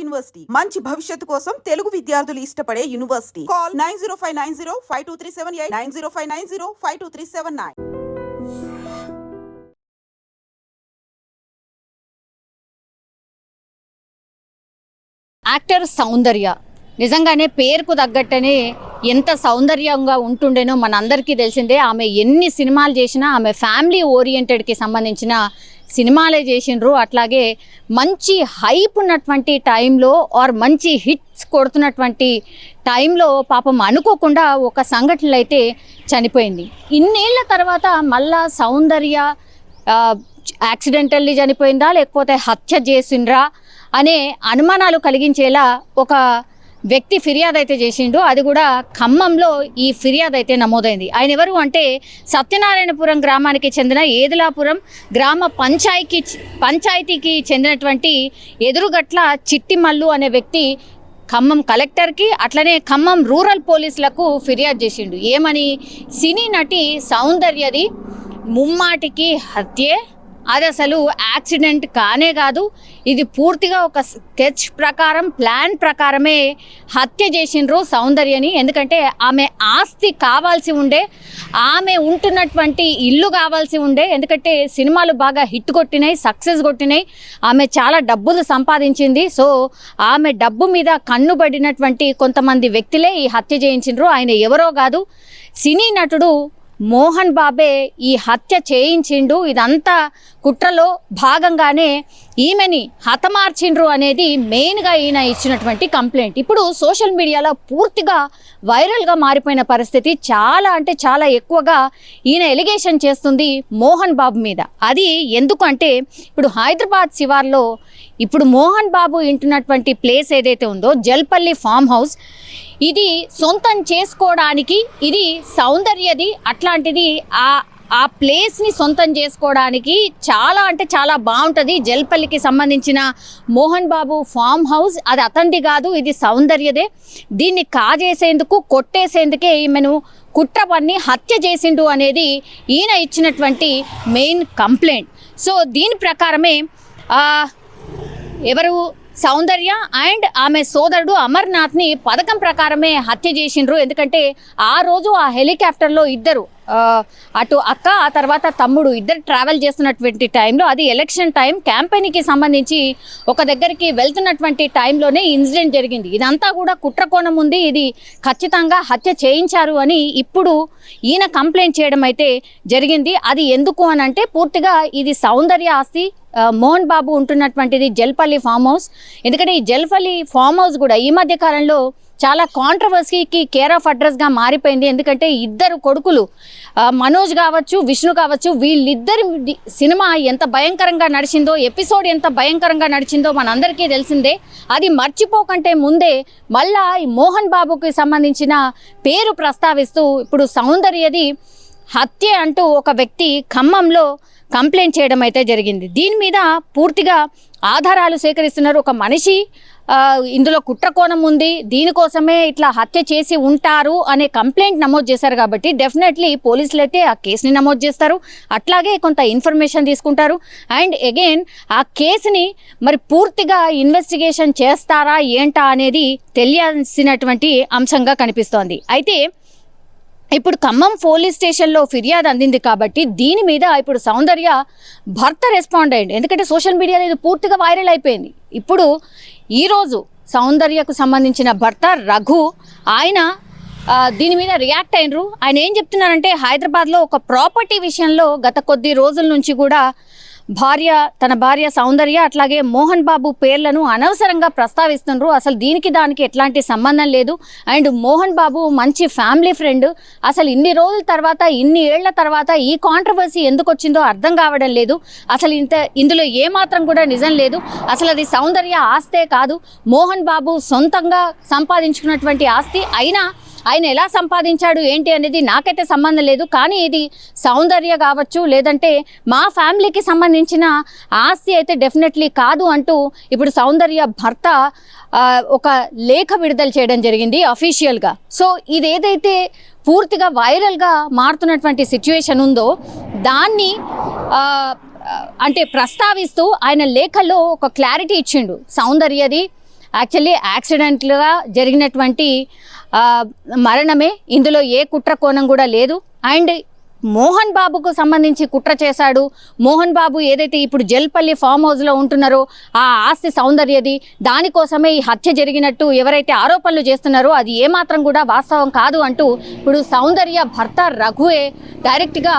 University మంచి భవిష్యత్తు కోసం తెలుగు విద్యార్థులు ఇష్టపడే యూనివర్సిటీ. కాల్ 9059052378 9059052379. యాక్టర్ సౌందర్య నిజంగానే పేరుకు తగ్గట్టనే ఎంత సౌందర్యంగా ఉంటుండేనో మనందరికీ తెలిసిందే. ఆమె ఎన్ని సినిమాలు చేసినా ఆమె ఫ్యామిలీ ఓరియంటెడ్కి సంబంధించిన సినిమాలే చేసిండ్రు. అట్లాగే మంచి హైప్ ఉన్నటువంటి టైంలో ఆర్ మంచి హిట్స్ కొడుతున్నటువంటి టైంలో పాపం అనుకోకుండా ఒక సంఘటనలు అయితే చనిపోయింది. ఇన్నేళ్ల తర్వాత మళ్ళా సౌందర్య యాక్సిడెంటల్లీ చనిపోయిందా లేకపోతే హత్య చేసిండ్రా అనే అనుమానాలు కలిగించేలా ఒక వ్యక్తి ఫిర్యాదు అయితే చేసిండు. అది కూడా ఖమ్మంలో ఈ ఫిర్యాదు అయితే నమోదైంది. ఆయన ఎవరు అంటే సత్యనారాయణపురం గ్రామానికి చెందిన ఏదులాపురం గ్రామ పంచాయతీకి చెందినటువంటి ఎదురుగట్ల చిట్టిమల్లు అనే వ్యక్తి ఖమ్మం కలెక్టర్కి అట్లనే ఖమ్మం రూరల్ పోలీసులకు ఫిర్యాదు చేసిండు. ఏమని, సినీ నటి సౌందర్యది ముమ్మాటికి హత్యే, అది అసలు యాక్సిడెంట్ కానే కాదు, ఇది పూర్తిగా ఒక స్కెచ్ ప్రకారం ప్లాన్ ప్రకారమే హత్య చేసిండ్రు సౌందర్యని. ఎందుకంటే ఆమె ఆస్తి కావాల్సి ఉండే, ఆమె ఉంటున్నటువంటి ఇల్లు కావాల్సి ఉండే. ఎందుకంటే సినిమాలు బాగా హిట్ కొట్టినాయి, సక్సెస్ కొట్టినాయి, ఆమె చాలా డబ్బులు సంపాదించింది. సో ఆమె డబ్బు మీద కన్నుబడినటువంటి కొంతమంది వ్యక్తులే ఈ హత్య చేయించిండ్రు. ఆయన ఎవరో కాదు, సినీ నటుడు మోహన్ బాబే ఈ హత్య చేయించిండు. ఇదంతా కుట్రలో భాగంగానే ఈమెని హతమార్చిండ్రు అనేది మెయిన్గా ఈయన ఇచ్చినటువంటి కంప్లైంట్. ఇప్పుడు సోషల్ మీడియాలో పూర్తిగా వైరల్గా మారిపోయిన పరిస్థితి. చాలా అంటే చాలా ఎక్కువగా ఈయన ఎలిగేషన్ చేస్తుంది మోహన్ బాబు మీద. అది ఎందుకంటే ఇప్పుడు హైదరాబాద్ శివార్లో ఇప్పుడు మోహన్ బాబు ఇంటున్నటువంటి ప్లేస్ ఏదైతే ఉందో జల్పల్లి ఫామ్ హౌస్, ఇది సొంతం చేసుకోవడానికి ఇది సౌందర్యది. అట్లాంటిది ఆ ప్లేస్ని సొంతం చేసుకోవడానికి చాలా అంటే చాలా బాగుంటుంది. జల్పల్లికి సంబంధించిన మోహన్ బాబు ఫామ్ హౌస్ అది అతనిది కాదు, ఇది సౌందర్యదే. దీన్ని కాజేసేందుకు కొట్టేసేందుకే ఈమెను కుట్ర పన్ని హత్య చేసిండు అనేది ఈయన ఇచ్చినటువంటి మెయిన్ కంప్లైంట్. సో దీని ప్రకారమే ఎవరు సౌందర్య అండ్ ఆమె సోదరుడు అమర్నాథ్ని పథకం ప్రకారమే హత్య చేసిండ్రు. ఎందుకంటే ఆ రోజు ఆ హెలికాప్టర్లో ఇద్దరు, అటు అక్క ఆ తర్వాత తమ్ముడు ఇద్దరు ట్రావెల్ చేస్తున్నటువంటి టైంలో, అది ఎలక్షన్ టైం క్యాంపెయిన్కి సంబంధించి ఒక దగ్గరికి వెళ్తున్నటువంటి టైంలోనే ఇన్సిడెంట్ జరిగింది. ఇదంతా కూడా కుట్రకోణం ఉంది, ఇది ఖచ్చితంగా హత్య చేయించారు అని ఇప్పుడు ఈయన కంప్లైంట్ చేయడం అయితే జరిగింది. అది ఎందుకు అని అంటే పూర్తిగా ఇది సౌందర్య ఆస్తి, మోహన్ బాబు ఉంటున్నటువంటిది జల్పల్లి ఫామ్ హౌస్. ఎందుకంటే ఈ జల్పల్లి ఫామ్ హౌస్ కూడా ఈ మధ్య కాలంలో చాలా కాంట్రవర్సీకి కేర్ ఆఫ్ అడ్రస్గా మారిపోయింది. ఎందుకంటే ఇద్దరు కొడుకులు మనోజ్ కావచ్చు, విష్ణు కావచ్చు, వీళ్ళిద్దరి సినిమా ఎంత భయంకరంగా నడిచిందో, ఎపిసోడ్ ఎంత భయంకరంగా నడిచిందో మనందరికీ తెలిసిందే. అది మర్చిపోకంటే ముందే మళ్ళా ఈ మోహన్ బాబుకి సంబంధించిన పేరు ప్రస్తావిస్తూ ఇప్పుడు సౌందర్యది హత్య అంటూ ఒక వ్యక్తి ఖమ్మంలో కంప్లైంట్ చేయడం అయితే జరిగింది. దీని మీద పూర్తిగా ఆధారాలు సేకరిస్తున్నారు. ఒక మనిషి ఇందులో కుట్రకోణం ఉంది, దీనికోసమే ఇట్లా హత్య చేసి ఉంటారు అనే కంప్లైంట్ నమోదు చేశారు. కాబట్టి డెఫినెట్లీ పోలీసులు అయితే ఆ కేసుని నమోదు చేస్తారు, అట్లాగే కొంత ఇన్ఫర్మేషన్ తీసుకుంటారు. అండ్ అగైన్ ఆ కేసుని మరి పూర్తిగా ఇన్వెస్టిగేషన్ చేస్తారా ఏంటా అనేది తెలియాల్సినటువంటి అంశంగా కనిపిస్తోంది. అయితే ఇప్పుడు ఖమ్మం పోలీస్ స్టేషన్లో ఫిర్యాదు అందింది కాబట్టి దీని మీద ఇప్పుడు సౌందర్య భర్త రెస్పాండ్ అయ్యింది. ఎందుకంటే సోషల్ మీడియాలో ఇది పూర్తిగా వైరల్ అయిపోయింది. ఇప్పుడు ఈరోజు సౌందర్యకు సంబంధించిన భర్త రఘు ఆయన దీని మీద రియాక్ట్ అయినరు. ఆయన ఏం చెప్తున్నారంటే హైదరాబాద్లో ఒక ప్రాపర్టీ విషయంలో గత కొద్ది రోజుల నుంచి కూడా తన భార్య సౌందర్య అట్లాగే మోహన్ బాబు పేర్లను అనవసరంగా ప్రస్తావిస్తున్నారు. అసలు దీనికి దానికి ఎట్లాంటి సంబంధం లేదు. అండ్ మోహన్ బాబు మంచి ఫ్యామిలీ ఫ్రెండ్. అసలు ఇన్ని రోజుల తర్వాత, ఇన్ని ఏళ్ల తర్వాత ఈ కాంట్రవర్సీ ఎందుకు వచ్చిందో అర్థం కావడం లేదు. అసలు ఇందులో ఏమాత్రం కూడా నిజం లేదు. అసలు అది సౌందర్య ఆస్తే కాదు, మోహన్ బాబు సొంతంగా సంపాదించుకున్నటువంటి ఆస్తి. అయినా ఆయన ఎలా సంపాదించాడు ఏంటి అనేది నాకైతే సంబంధం లేదు. కానీ ఇది సౌందర్య కావచ్చు, లేదంటే మా ఫ్యామిలీకి సంబంధించిన ఆస్తి అయితే డెఫినెట్లీ కాదు అంటూ ఇప్పుడు సౌందర్య భర్త ఒక లేఖ విడుదల చేయడం జరిగింది అఫీషియల్గా. సో ఇదేదైతే పూర్తిగా వైరల్గా మారుతున్నటువంటి సిచ్యువేషన్ ఉందో దాన్ని అంటే ప్రస్తావిస్తూ ఆయన లేఖలో ఒక క్లారిటీ ఇచ్చిండు. సౌందర్యది యాక్చువల్లీ యాక్సిడెంట్లుగా జరిగినటువంటి మరణమే, ఇందులో ఏ కుట్ర కోణం కూడా లేదు. అండ్ మోహన్ బాబుకు సంబంధించి కుట్ర చేశాడు. మోహన్ బాబు ఏదైతే ఇప్పుడు జల్పల్లి ఫామ్ హౌస్లో ఉంటున్నారో ఆ ఆస్తి సౌందర్యది, దానికోసమే ఈ హత్య జరిగినట్టు ఎవరైతే ఆరోపణలు చేస్తున్నారో అది ఏమాత్రం కూడా వాస్తవం కాదు అంటూ ఇప్పుడు సౌందర్య భర్త రఘువే డైరెక్ట్గా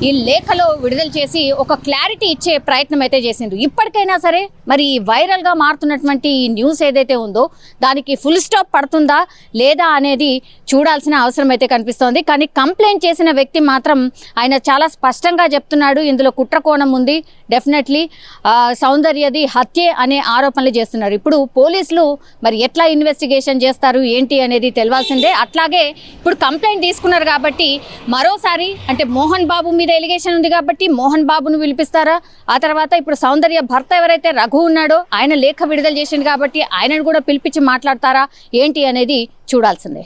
ఈ లేఖలో విడుదల చేసి ఒక క్లారిటీ ఇచ్చే ప్రయత్నం అయితే చేసిండ్రు. ఇప్పటికైనా సరే మరి ఈ వైరల్గా మారుతున్నటువంటి ఈ న్యూస్ ఏదైతే ఉందో దానికి ఫుల్ స్టాప్ పడుతుందా లేదా అనేది చూడాల్సిన అవసరం అయితే కనిపిస్తోంది. కానీ కంప్లైంట్ చేసిన వ్యక్తి మాత్రం ఆయన చాలా స్పష్టంగా చెప్తున్నాడు, ఇందులో కుట్ర కోణం ఉంది, డెఫినెట్లీ సౌందర్యది హత్యే అనే ఆరోపణలు చేస్తున్నారు. ఇప్పుడు పోలీసులు మరి ఎట్లా ఇన్వెస్టిగేషన్ చేస్తారు ఏంటి అనేది తెలియాల్సిందే. అట్లాగే ఇప్పుడు కంప్లైంట్ తీసుకున్నారు కాబట్టి మరోసారి అంటే మోహన్ బాబు మీద ఎలిగేషన్ ఉంది కాబట్టి మోహన్ బాబును పిలిపిస్తారా, ఆ తర్వాత ఇప్పుడు సౌందర్య భర్త ఎవరైతే రఘు ఉన్నాడో ఆయన లేఖ విడుదల చేసింది కాబట్టి ఆయనను కూడా పిలిపించి మాట్లాడతారా ఏంటి అనేది చూడాల్సిందే.